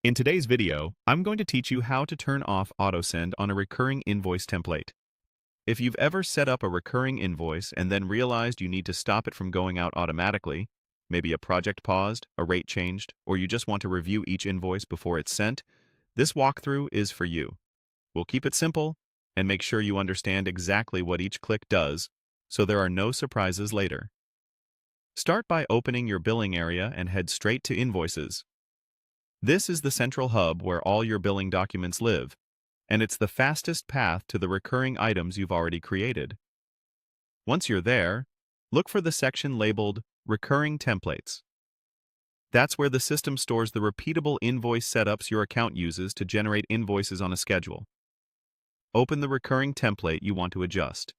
In today's video, I'm going to teach you how to turn off autosend on a recurring invoice template. If you've ever set up a recurring invoice and then realized you need to stop it from going out automatically, maybe a project paused, a rate changed, or you just want to review each invoice before it's sent, this walkthrough is for you. We'll keep it simple and make sure you understand exactly what each click does, so there are no surprises later. Start by opening your billing area and head straight to Invoices. This is the central hub where all your billing documents live, and it's the fastest path to the recurring items you've already created. Once you're there, look for the section labeled Recurring Templates. That's where the system stores the repeatable invoice setups your account uses to generate invoices on a schedule. Open the recurring template you want to adjust.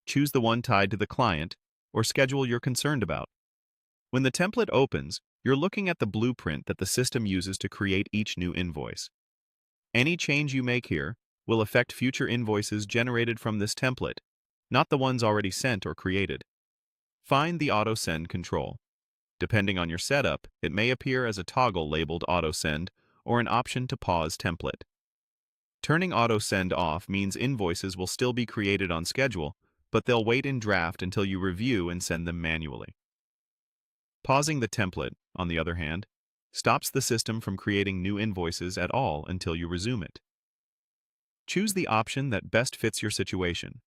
Choose the one tied to the client or schedule you're concerned about. When the template opens, you're looking at the blueprint that the system uses to create each new invoice. Any change you make here will affect future invoices generated from this template, not the ones already sent or created. Find the autosend control. Depending on your setup, it may appear as a toggle labeled autosend or an option to pause template. Turning autosend off means invoices will still be created on schedule, but they'll wait in draft until you review and send them manually. Pausing the template, on the other hand, stops the system from creating new invoices at all until you resume it. Choose the option that best fits your situation.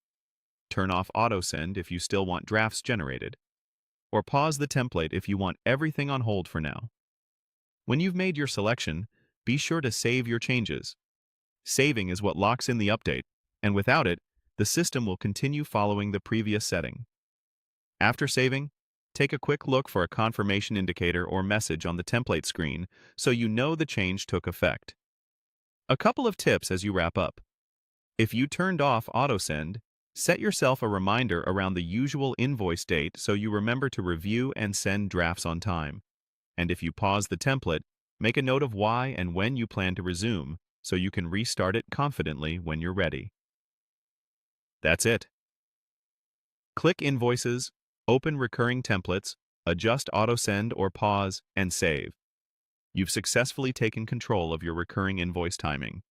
Turn off autosend if you still want drafts generated, or pause the template if you want everything on hold for now. When you've made your selection, be sure to save your changes. Saving is what locks in the update, and without it, the system will continue following the previous setting. After saving, take a quick look for a confirmation indicator or message on the template screen so you know the change took effect. A couple of tips as you wrap up. If you turned off autosend, set yourself a reminder around the usual invoice date so you remember to review and send drafts on time. And if you pause the template, make a note of why and when you plan to resume so you can restart it confidently when you're ready. That's it. Click Invoices, open recurring templates, adjust autosend or pause, and save. You've successfully taken control of your recurring invoice timing.